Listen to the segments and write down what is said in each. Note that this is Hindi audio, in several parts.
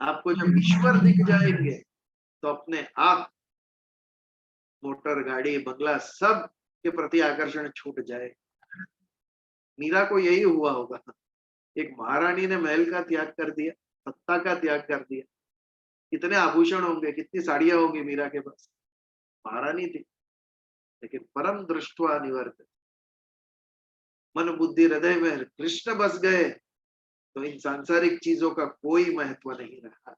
आपको जब ईश्वर दिख जाएंगे तो अपने आप मोटर, गाड़ी, बंगला सब के प्रति आकर्षण छूट जाए। मीरा को यही हुआ होगा। एक महारानी ने महल का त्याग कर दिया, सत्ता का त्याग कर दिया। कितने आभूषण होंगे, कितनी साड़ियां होंगी मीरा के पास। महारानी थी, लेकिन परम दृष्टवा निवर्त, मन बुद्धि हृदय में कृष्ण बस गए तो इन सांसारिक चीजों का कोई महत्व नहीं रहा।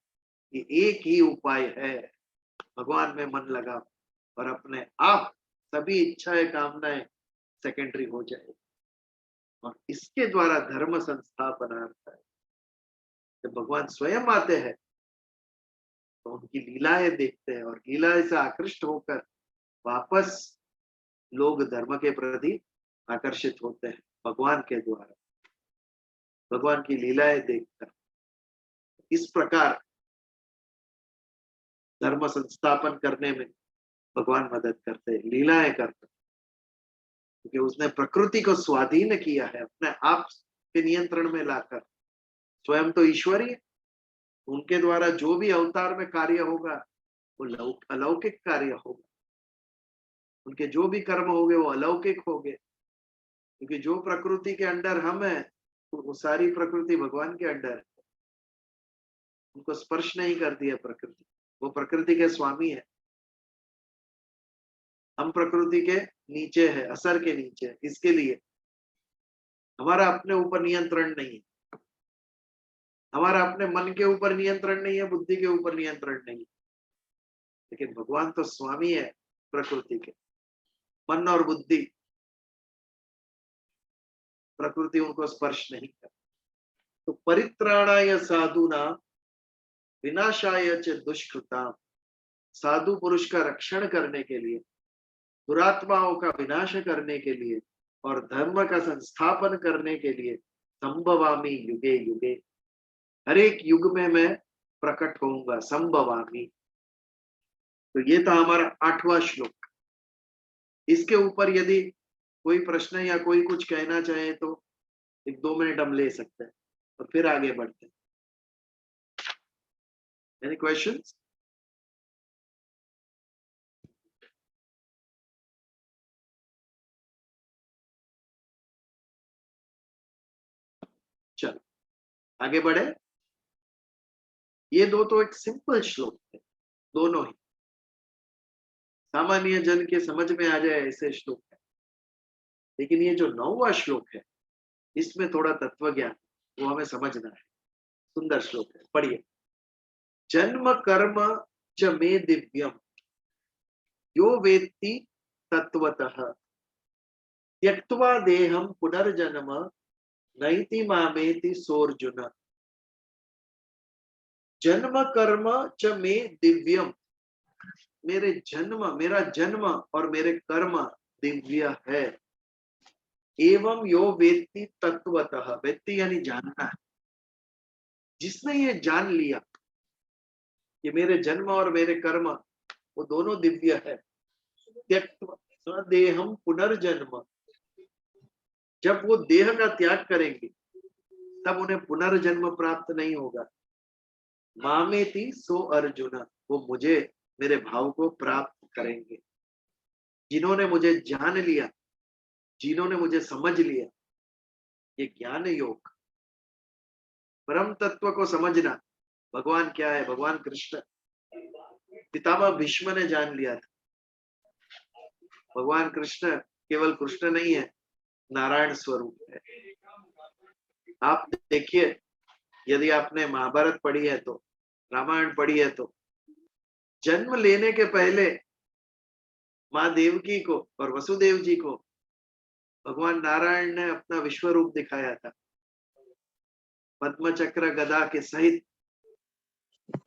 ये एक ही उपाय है, भगवान में मन लगा और अपने आप सभी इच्छाएं कामनाएं सेकेंडरी हो जाए और इसके द्वारा धर्म संस्थापनार्थ है। जब भगवान स्वयं आते हैं तो उनकी लीलाएं देखते हैं और लीलाएं से आकृष्ट होकर वापस लोग धर्म के प्रति आकर्षित होते हैं भगवान के द्वारा, भगवान की लीलाएं देखकर। इस प्रकार धर्म संस्थापन करने में भगवान मदद करते हैं, लीलाएं करते हैं, क्योंकि उसने प्रकृति को स्वाधीन किया है अपने आप के नियंत्रण में लाकर। स्वयं तो ईश्वर ही है, उनके द्वारा जो भी अवतार में कार्य होगा वो अलौकिक कार्य होगा, उनके जो भी कर्म होंगे वो अलौकिक होंगे, क्योंकि जो प्रकृति के अंडर हम हैं वो सारी प्रकृति भगवान के अंडर है। उनको स्पर्श नहीं करती है प्रकृति, वो प्रकृति के स्वामी है। हम प्रकृति के नीचे है, असर के नीचे है। इसके लिए हमारा अपने ऊपर नियंत्रण नहीं है, हमारा अपने मन के ऊपर नियंत्रण नहीं है, बुद्धि के ऊपर नियंत्रण नहीं है, लेकिन भगवान तो स्वामी है प्रकृति के। मन और बुद्धि, प्रकृति उनको स्पर्श नहीं कर। तो परित्राणाय साधुना विनाशाय च दुष्कृताम, साधु पुरुष का रक्षण करने के लिए, दुरात्माओं का विनाश करने के लिए और धर्म का संस्थापन करने के लिए संभवामी युगे युगे, हर एक युग में मैं प्रकट होऊंगा, संभवामी। तो ये था हमारा 8वां श्लोक। इसके ऊपर यदि कोई प्रश्न या कोई कुछ कहना चाहे तो 1-2 मिनट हम ले सकते हैं और फिर आगे बढ़ते हैं। Any questions? चलो आगे बढ़े। ये दो तो एक सिंपल श्लोक है, दोनों ही सामान्य जन के समझ में आ जाए ऐसे श्लोक है। लेकिन ये जो 9वां श्लोक है इसमें थोड़ा तत्व ज्ञान वो हमें समझना है। सुंदर श्लोक है, पढ़िए। जन्म कर्म च मे दिव्यम यो वेत्ति तत्वतः त्यक्त्वा देहम पुनर्जन्म नैति मामेति सोर्जुन। जन्म कर्म च मे दिव्यम, मेरा जन्म और मेरे कर्म दिव्य है। एवं यो वेत्ति तत्वतः, वेत्ति यानी जानना है, जिसने ये जान लिया कि मेरे जन्म और मेरे कर्म वो दोनों दिव्य है। त्यक्त्वा देहम पुनर्जन्म, जब वो देह का त्याग करेंगे तब उन्हें पुनर्जन्म प्राप्त नहीं होगा। मामेति सो अर्जुन, वो मुझे, मेरे भाव को प्राप्त करेंगे। जिन्होंने मुझे जान लिया, जिन्होंने मुझे समझ लिया, ये ज्ञान योग, परम तत्व को समझना। भगवान क्या है? भगवान कृष्ण। पितामह भीष्म ने जान लिया था भगवान कृष्ण केवल कृष्ण नहीं है, नारायण स्वरूप है। आप देखिए, यदि आपने महाभारत पढ़ी है तो, रामायण पढ़ी है तो, जन्म लेने के पहले माँ देवकी को और वसुदेव जी को भगवान नारायण ने अपना विश्व रूप दिखाया था, पद्म चक्र गदा के सहित।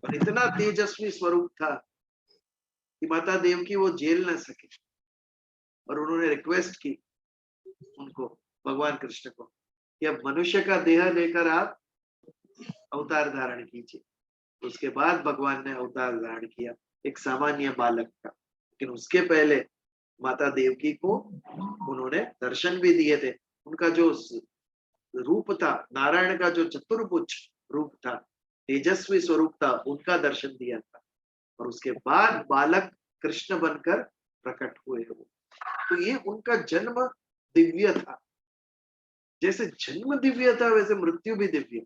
और इतना तेजस्वी स्वरूप था कि माता देवकी वो झेल न सके और उन्होंने रिक्वेस्ट की उनको, भगवान कृष्ण को, कि अब मनुष्य का देह लेकर आप अवतार धारण कीजिए। उसके बाद भगवान ने अवतार धारण किया एक सामान्य बालक का। लेकिन उसके पहले माता देवकी को उन्होंने दर्शन भी दिए थे। उनका जो रूप था, नारायण का जो चतुर्भुज रूप था, तेजस्वी स्वरूप था उनका दर्शन दिया था, और उसके बाद बालक कृष्ण बनकर प्रकट हुए वो। तो ये उनका जन्म दिव्य था। जैसे जन्म दिव्य था वैसे मृत्यु भी दिव्य।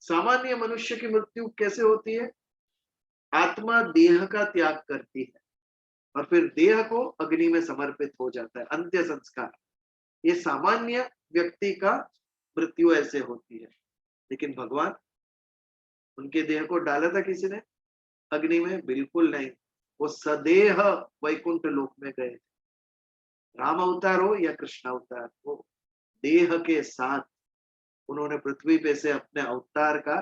सामान्य मनुष्य की मृत्यु कैसे होती है? आत्मा देह का त्याग करती है और फिर देह को अग्नि में समर्पित हो जाता है, अंत्य संस्कार। ये सामान्य व्यक्ति का मृत्यु ऐसे होती है। लेकिन भगवान, उनके देह को डाला था किसी ने अग्नि में? बिल्कुल नहीं। वो सदेह वैकुंठ लोक में गए। राम अवतार हो या कृष्ण अवतार हो, देह के साथ उन्होंने पृथ्वी पे से अपने अवतार का,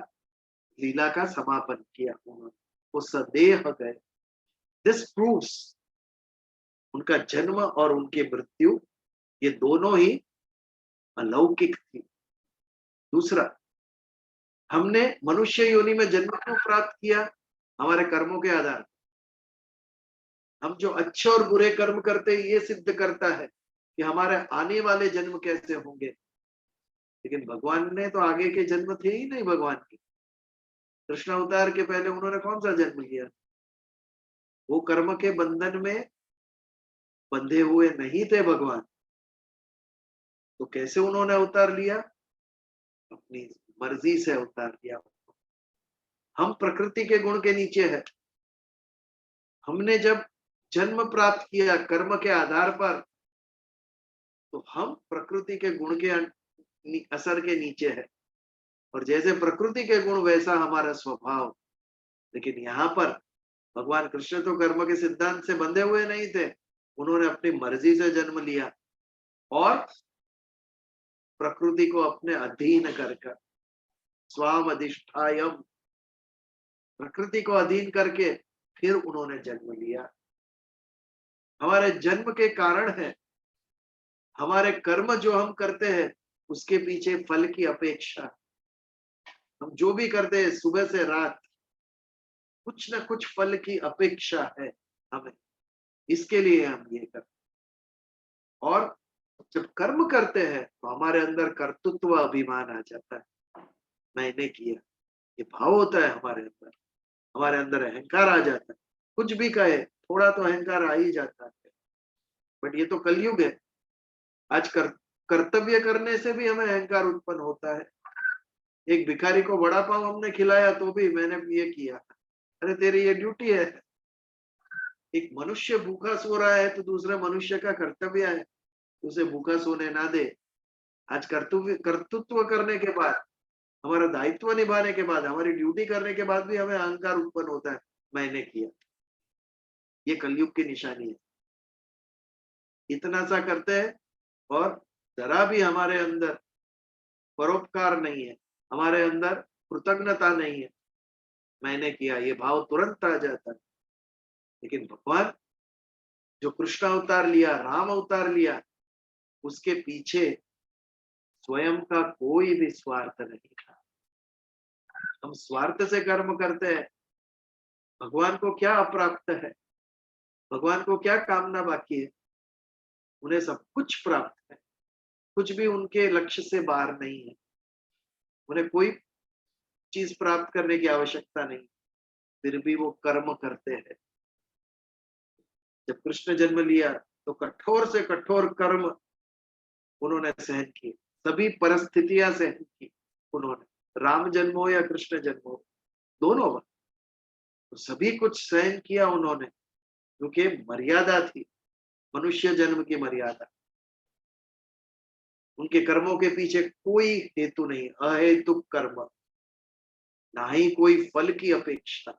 लीला का समापन किया। उन्होंने वो सदेह गए। दिस प्रूव्स उनका जन्म और उनकी मृत्यु ये दोनों ही अलौकिक थी। दूसरा, हमने मनुष्य योनि में जन्म क्यों प्राप्त किया? हमारे कर्मों के आधार। हम जो अच्छे और बुरे कर्म करते हैं ये सिद्ध करता है कि हमारे आने वाले जन्म कैसे होंगे। लेकिन भगवान ने तो आगे के जन्म थे ही नहीं भगवान के। कृष्ण अवतार के पहले उन्होंने कौन सा जन्म लिया? वो कर्म के बंधन में बंधे हुए नहीं थे भगवान। तो कैसे उन्होंने अवतार लिया? अपनी मर्जी से अवतार लिया। हम प्रकृति के गुण के नीचे है। हमने जब जन्म प्राप्त किया कर्म के आधार पर, तो हम प्रकृति के गुण के असर के नीचे है, और जैसे प्रकृति के गुण वैसा हमारा स्वभाव। लेकिन यहाँ पर भगवान कृष्ण तो कर्म के सिद्धांत से बंधे हुए नहीं थे। उन्होंने अपनी मर्जी से जन्म लिया और प्रकृति को अपने अधीन कर स्वाम अधिष्ठायम, प्रकृति को अधीन करके फिर उन्होंने जन्म लिया। हमारे जन्म के कारण है हमारे कर्म जो हम करते हैं उसके पीछे फल की अपेक्षा। हम जो भी करते हैं सुबह से रात, कुछ ना कुछ फल की अपेक्षा है हमें, इसके लिए हम ये करते। और जब कर्म करते हैं तो हमारे अंदर कर्तृत्व अभिमान आ जाता है, मैंने किया, ये भाव होता है हमारे अंदर। हमारे अंदर अहंकार आ जाता है। कुछ भी कहे थोड़ा तो अहंकार आ ही जाता है। बट ये तो कलयुग है। आज कर्तव्य करने से भी हमें अहंकार उत्पन्न होता है। एक भिखारी को वड़ा पाव हमने खिलाया तो भी मैंने ये किया, अरे तेरी ये ड्यूटी है। एक मनुष्य भूखा सो रहा है तो दूसरा मनुष्य का कर्तव्य है उसे भूखा सोने ना दे। आज कर्तृत्व करने के बाद, हमारा दायित्व निभाने के बाद, हमारी ड्यूटी करने के बाद भी हमें अहंकार उत्पन्न होता है, मैंने किया। ये कलयुग की निशानी है। इतना सा करते हैं और जरा भी हमारे अंदर परोपकार नहीं है, हमारे अंदर कृतज्ञता नहीं है, मैंने किया, ये भाव तुरंत आ जाता है। लेकिन भगवान जो कृष्ण अवतार लिया, राम अवतार लिया, उसके पीछे स्वयं का कोई भी स्वार्थ नहीं था। हम स्वार्थ से कर्म करते हैं। भगवान को क्या अप्राप्त है? भगवान को क्या कामना बाकी है? उन्हें सब कुछ प्राप्त है। कुछ भी उनके लक्ष्य से बाहर नहीं है। उन्हें कोई चीज प्राप्त करने की आवश्यकता नहीं, फिर भी वो कर्म करते हैं। जब कृष्ण जन्म लिया तो कठोर से कठोर कर्म उन्होंने सहन किए, सभी परिस्थितियां सहन की उन्होंने। राम जन्म हो या कृष्ण जन्म हो, दोनों बार तो सभी कुछ सहन किया उन्होंने, क्योंकि मर्यादा थी, मनुष्य जन्म की मर्यादा। उनके कर्मों के पीछे कोई हेतु नहीं, अहेतुक कर्म, ना ही कोई फल की अपेक्षा।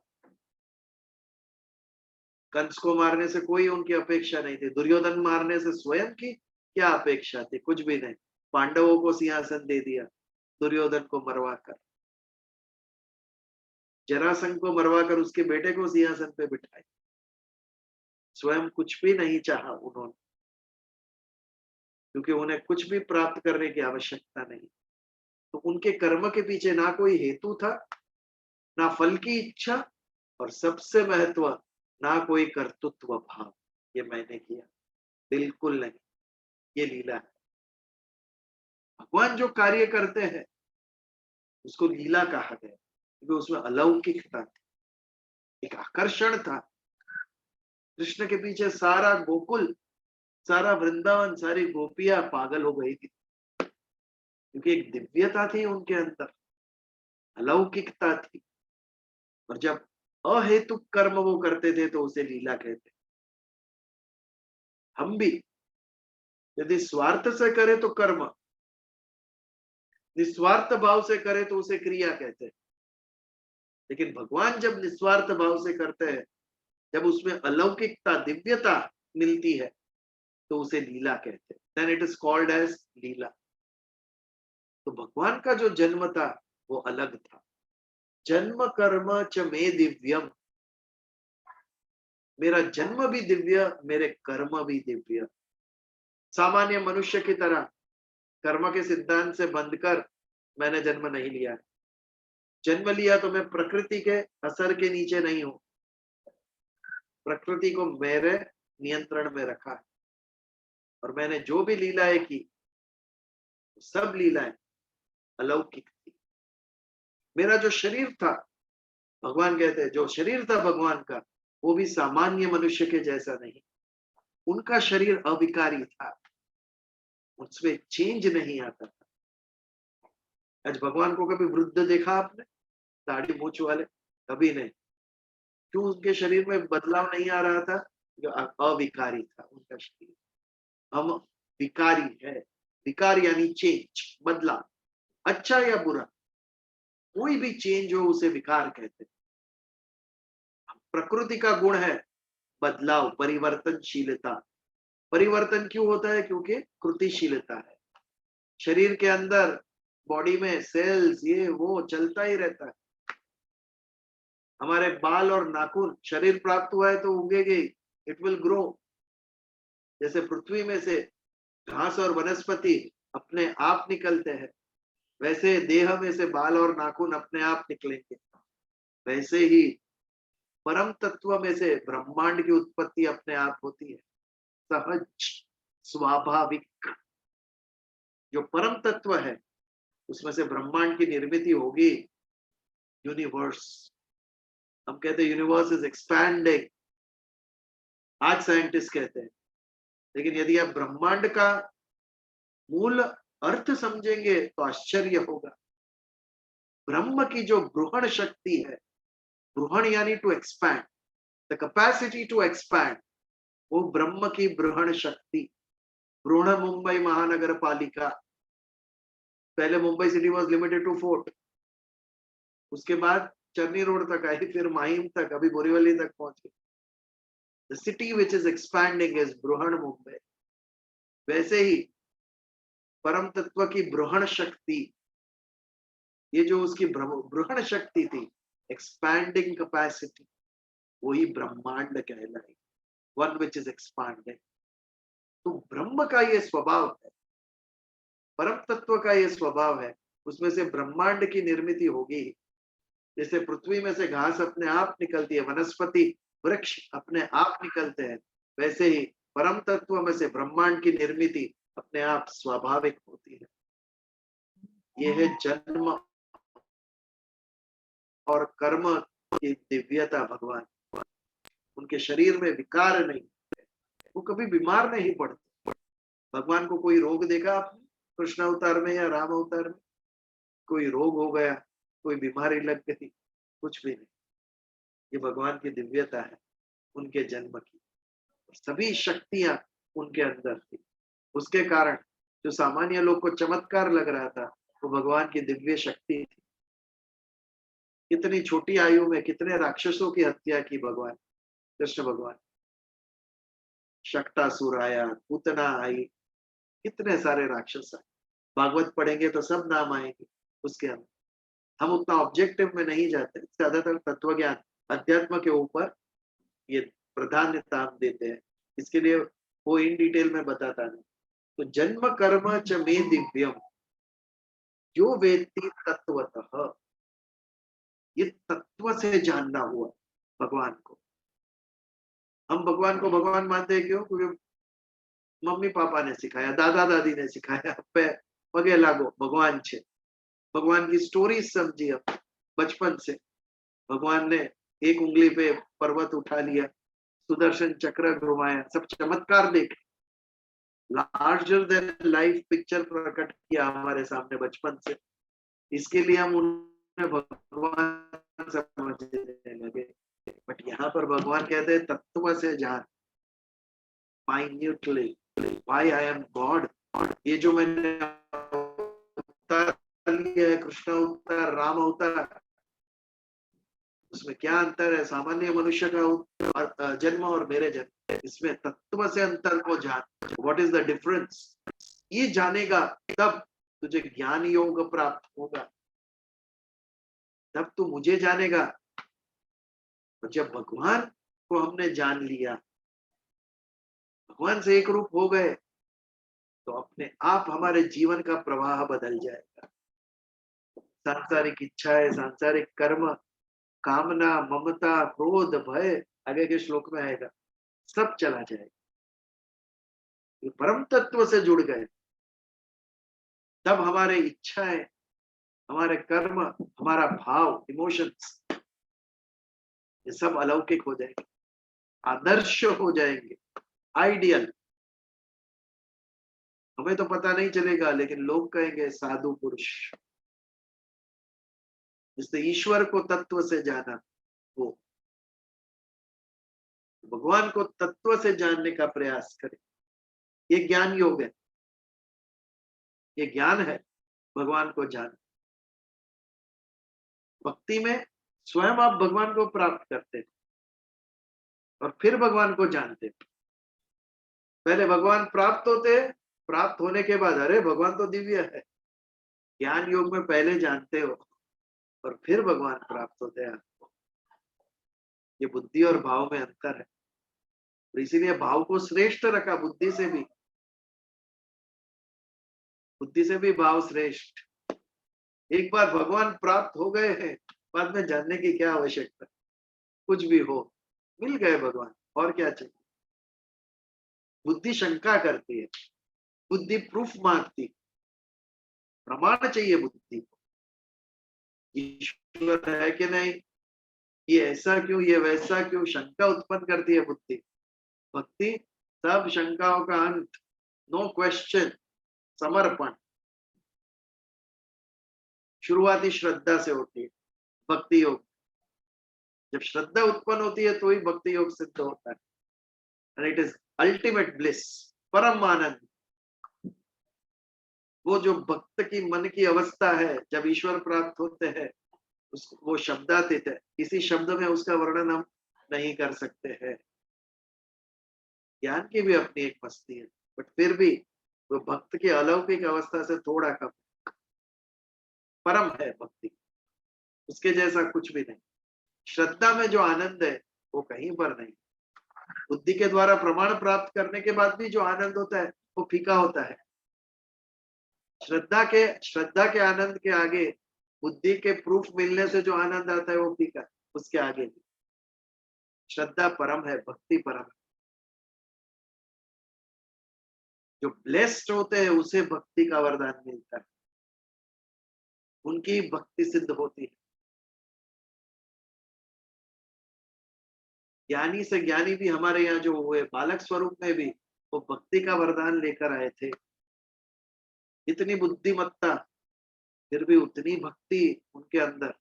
कंस को मारने से कोई उनकी अपेक्षा नहीं थी, दुर्योधन मारने से स्वयं की क्या अपेक्षा थी? कुछ भी नहीं। पांडवों को सिंहासन दे दिया, दुर्योधन को मरवा कर, जरासंध को मरवा कर उसके बेटे को सिंहासन पे बिठाए। स्वयं कुछ भी नहीं चाहा उन्होंने, क्योंकि उन्हें कुछ भी प्राप्त करने की आवश्यकता नहीं। तो उनके कर्म के पीछे ना कोई हेतु था, ना फल की इच्छा, और सबसे महत्व, ना कोई कर्तृत्व भाव, ये मैंने किया, बिल्कुल नहीं। ये लीला है। भगवान जो कार्य करते हैं उसको लीला कहा गया। क्योंकि उसमें अलौकिकता थी, एक आकर्षण था। कृष्ण के पीछे सारा गोकुल, सारा वृंदावन, सारी गोपियां पागल हो गई थी, क्योंकि एक दिव्यता थी उनके अंदर, अलौकिकता थी। और जब अहेतुक कर्म वो करते थे तो उसे लीला कहते। हम भी यदि स्वार्थ से करें तो कर्म, निस्वार्थ भाव से करे तो उसे क्रिया कहते हैं। लेकिन भगवान जब निस्वार्थ भाव से करते हैं, जब उसमें अलौकिकता, दिव्यता मिलती है, तो उसे लीला कहते हैं। Then it is called as leela. तो भगवान का जो जन्म था वो अलग था। जन्म कर्म च मे दिव्यम, मेरा जन्म भी दिव्य, मेरे कर्म भी दिव्य। सामान्य मनुष्य की तरह कर्म के सिद्धांत से बंधकर मैंने जन्म नहीं लिया है। जन्म लिया तो मैं प्रकृति के असर के नीचे नहीं हूं, प्रकृति को मेरे नियंत्रण में रखा है। और मैंने जो भी लीलाएं की, सब लीलाएं अलौकिक थी। मेरा जो शरीर था, भगवान कहते हैं जो शरीर था भगवान का, वो भी सामान्य मनुष्य के जैसा नहीं। उनका शरीर अविकारी था, उसमें चेंज नहीं आता था। आज भगवान को कभी वृद्ध देखा आपने, दाढ़ी मूछ वाले? कभी नहीं। क्यों? उनके शरीर में बदलाव नहीं आ रहा था, जो अविकारी था उनका शरीर। हम विकारी है, विकार यानी चेंज, बदलाव, अच्छा या बुरा, कोई भी चेंज हो उसे विकार कहते हैं। प्रकृति का गुण है बदलाव, परिवर्तनशीलता। परिवर्तन क्यों होता है? क्योंकि कृतिशीलता है। शरीर के अंदर, बॉडी में सेल्स, ये वो चलता ही रहता है। हमारे बाल और नाखून, शरीर प्राप्त हुआ है तो उगेगी, इट विल ग्रो। जैसे पृथ्वी में से घास और वनस्पति अपने आप निकलते हैं, वैसे देह में से बाल और नाखून अपने आप निकलेंगे। वैसे ही परम तत्व में से ब्रह्मांड की उत्पत्ति अपने आप होती है, सहज, स्वाभाविक। जो परम तत्व है उसमें से ब्रह्मांड की निर्मिति होगी। यूनिवर्स, हम कहते हैं यूनिवर्स इज एक्सपैंडिंग, आज साइंटिस्ट कहते हैं। लेकिन यदि आप ब्रह्मांड का मूल अर्थ समझेंगे तो आश्चर्य होगा। ब्रह्म की जो ग्रहण शक्ति है, ग्रहण यानी to expand, the capacity to expand, वो ब्रह्म की ग्रहण शक्ति। बृहन मुंबई महानगर पालिका, पहले Mumbai city was limited to fort, उसके बाद चरनी रोड तक आई, फिर माहिम तक, अभी बोरीवली तक पहुंची। The city which is expanding is Brihan Mumbai. वैसे ही परम तत्व की बृहण शक्ति, ये जो उसकी बृहण शक्ति थी, एक्सपैंडिंग कैपेसिटी, वही ब्रह्मांड कहलाई, वन विच इज एक्सपैंडिंग। तो ब्रह्म का ये स्वभाव है, परम तत्व का ये स्वभाव है, उसमें से ब्रह्मांड की निर्मिति होगी। जैसे पृथ्वी में से घास अपने आप निकलती है, वनस्पति, वृक्ष अपने आप निकलते हैं, वैसे ही परम तत्व में से ब्रह्मांड की निर्मिति अपने आप स्वाभाविक होती है। यह है जन्म और कर्म की दिव्यता। भगवान, उनके शरीर में विकार नहीं, वो कभी बीमार नहीं पड़ते। भगवान को कोई रोग देखा आपने कृष्ण अवतार में या राम अवतार में? कोई रोग हो गया, कोई बीमारी लग गई? कुछ भी नहीं। ये भगवान की दिव्यता है उनके जन्म की। सभी शक्तियां उनके अंदर थी, उसके कारण जो सामान्य लोग को चमत्कार लग रहा था, वो भगवान की दिव्य शक्ति थी। कितनी छोटी आयु में कितने राक्षसों की हत्या की भगवान, कृष्ण भगवान। शक्टासुर आया, पूतना आई, कितने सारे राक्षस आए। भागवत पढ़ेंगे तो सब नाम आएंगे उसके अंदर। हम उतना ऑब्जेक्टिव में नहीं जाते, ज्यादातर तत्व ज्ञान, अध्यात्म के ऊपर ये प्राधान्यता हम देते हैं, इसके लिए वो इन डिटेल में बताता नहीं। तो जन्म कर्म च मे दिव्यम, जो वेत्ति तत्वतः, ये तत्व से जानना हुआ भगवान को। हम भगवान को भगवान मानते हैं क्यों? क्योंकि मम्मी पापा ने सिखाया, दादा दादी ने सिखाया, पगे लागो भगवान छे, भगवान की स्टोरी समझी। अब बचपन से भगवान ने एक उंगली पे पर्वत उठा लिया, सुदर्शन चक्र घुमाया, सब चमत्कार देखे, लार्जर देन लाइफ पिक्चर प्रकट किया हमारे सामने बचपन से। इसके लिए हम उन्हें भगवान समझने लगे। बट यहाँ पर भगवान कहते हैं तत्व से जान, minutely, why I am God. ये जो मैंने अवतार लिया है, कृष्ण अवतार, राम अवतार, उसमें क्या अंतर है सामान्य मनुष्य का जन्म और मेरे जन्म? इसमें तत्व से अंतर को जान, व्हाट इज द डिफरेंस, ये जानेगा तब तुझे ज्ञान योग प्राप्त होगा, तब तू मुझे जानेगा। और जब भगवान को हमने जान लिया, भगवान से एक रूप हो गए, तो अपने आप हमारे जीवन का प्रवाह बदल जाएगा। सांसारिक इच्छाएं, सांसारिक कर्म, कामना, ममता, क्रोध, भय, आगे के श्लोक में आएगा, सब चला जाएगा। ये परम तत्व से जुड़ गए, तब हमारे इच्छाएं, हमारे कर्म, हमारा भाव, इमोशंस, ये सब अलौकिक हो जाएंगे, आदर्श हो जाएंगे, आइडियल। हमें तो पता नहीं चलेगा, लेकिन लोग कहेंगे साधु पुरुष। जिसने ईश्वर को तत्व से जाना, वो भगवान को तत्व से जानने का प्रयास करे। ये ज्ञान योग है, ये ज्ञान है भगवान को जान। भक्ति में स्वयं आप भगवान को प्राप्त करते हैं और फिर भगवान को जानते हैं। पहले भगवान प्राप्त होते, प्राप्त होने के बाद अरे भगवान तो दिव्य है। ज्ञान योग में पहले जानते हो और फिर भगवान प्राप्त होते हैं आपको। ये बुद्धि और भाव में अंतर है, तो इसीलिए भाव को श्रेष्ठ रखा बुद्धि से भी, बुद्धि से भी भाव श्रेष्ठ। एक बार भगवान प्राप्त हो गए हैं, बाद में जानने की क्या आवश्यकता, कुछ भी हो, मिल गए भगवान, और क्या चाहिए। बुद्धि शंका करती है, बुद्धि प्रूफ मांगती, प्रमाण चाहिए बुद्धि को, ईश्वर है कि नहीं, ये ऐसा क्यों, ये वैसा क्यों, शंका उत्पन्न करती है बुद्धि। भक्ति सब शंकाओं का अंत, नो क्वेश्चन, समर्पण। शुरुआती श्रद्धा से होती है भक्ति योग। जब श्रद्धा उत्पन्न होती है तो ही भक्ति योग सिद्ध होता है, and it is ultimate bliss, परम आनंद। वो जो भक्त की मन की अवस्था है जब ईश्वर प्राप्त होते हैं, वो शब्दातीत है, किसी शब्द में उसका वर्णन हम नहीं कर सकते हैं। ज्ञान की भी अपनी एक मस्ती है, बट फिर भी वो भक्त की अलौकिक अवस्था से थोड़ा कम, परम है भक्ति, उसके जैसा कुछ भी नहीं। श्रद्धा में जो आनंद है वो कहीं पर नहीं। बुद्धि के द्वारा प्रमाण प्राप्त करने के बाद भी जो आनंद होता है वो फीका होता है। श्रद्धा के आनंद के आगे बुद्धि के प्रूफ मिलने से जो आनंद आता है वो फीका, उसके आगे भी। श्रद्धा परम है, भक्ति परम है। जो ब्लेस्ड होते हैं उसे भक्ति का वरदान मिलता है, उनकी भक्ति सिद्ध होती है। ज्ञानी से ज्ञानी भी हमारे यहाँ जो हुए, बालक स्वरूप में भी वो भक्ति का वरदान लेकर आए थे। इतनी बुद्धिमत्ता, फिर भी उतनी भक्ति उनके अंदर।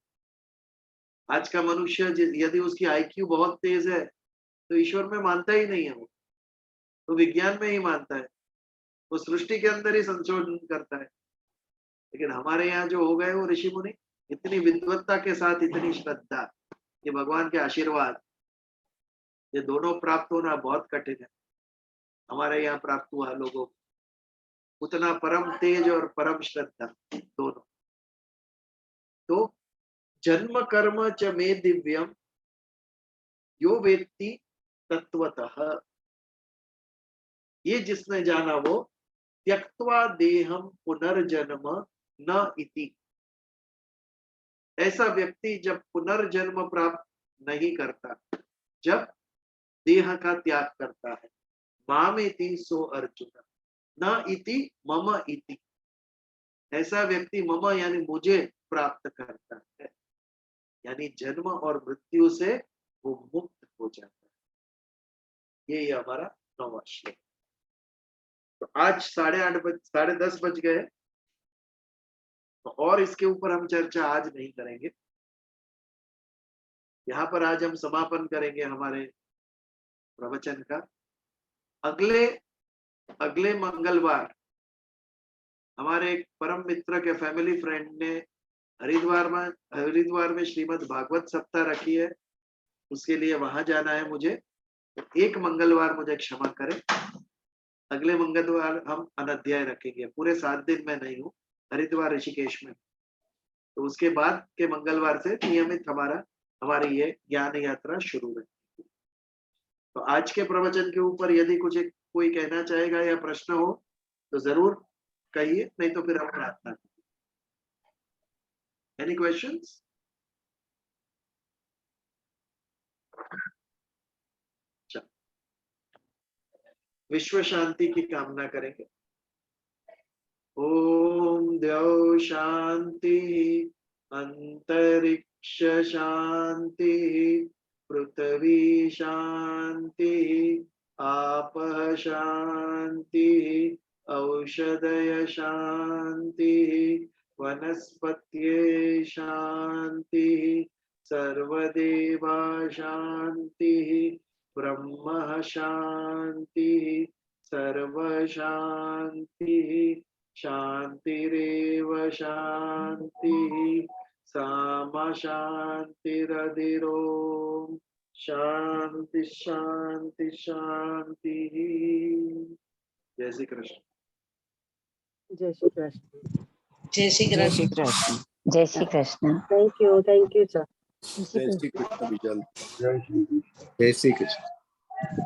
आज का मनुष्य यदि उसकी आईक्यू बहुत तेज है तो ईश्वर में मानता ही नहीं है, वो तो विज्ञान में ही मानता है, वो सृष्टि के अंदर ही संशोधन करता है। लेकिन हमारे यहाँ जो हो गए वो ऋषि मुनि, इतनी विद्वत्ता के साथ इतनी श्रद्धा, ये भगवान के आशीर्वाद, ये दोनों प्राप्त होना बहुत कठिन है। हमारे यहाँ प्राप्त हुआ लोगों को उतना परम तेज और परम श्रद्धा दोनों। तो जन्म कर्म च मे दिव्यम यो वेत्ति तत्वतः, ये जिसने जाना वो त्यक्त्वा देहम पुनर्जन्म न इति। ऐसा व्यक्ति जब पुनर्जन्म प्राप्त नहीं करता, जब देह का त्याग करता है, माम इति सो अर्जुन, न इति मम इति। ऐसा व्यक्ति मम यानी मुझे प्राप्त करता है। यानी जन्म और मृत्यु से वो मुक्त हो जाता है। ये हमारा 9वां श्लोक। तो आज 8:30 बज गए, तो और इसके ऊपर हम चर्चा आज नहीं करेंगे। यहाँ पर आज हम समापन करेंगे हमारे प्रवचन का। अगले मंगलवार हमारे एक परम मित्र के फैमिली फ्रेंड ने हरिद्वार में श्रीमद् भागवत सप्ताह रखी है, उसके लिए वहां जाना है मुझे। तो एक मंगलवार मुझे क्षमा करें, अगले मंगलवार हम अनध्याय रखेंगे। पूरे 7 दिन मैं नहीं हूँ हरिद्वार ऋषिकेश में, तो उसके बाद के मंगलवार से नियमित हमारी ये ज्ञान यात्रा शुरू रहेगी। तो आज के प्रवचन के ऊपर यदि कोई कहना चाहेगा या प्रश्न हो तो जरूर कहिए, नहीं तो फिर हम प्रार्थना करें। Any questions? विश्व शांति की कामना करेंगे। ओम द्यौ शांति, अंतरिक्ष शांति, पृथ्वी शांति, आपः शांति, औषधय शांति, वनस्पत्ये शांति, सर्वदेवा शांति, ब्रह्म शांति, सर्व शांति, शांतिरेव शांति, सामा शांतिरधिरोम शांति शांति शांति। जय श्री कृष्ण। जय श्री कृष्ण। जय श्री जय श्री कृष्ण। कृष्ण। जय Shri Krishna. Thank you sir. जय श्री कृष्ण विजल। जय श्री कृष्ण। जय श्री कृष्ण।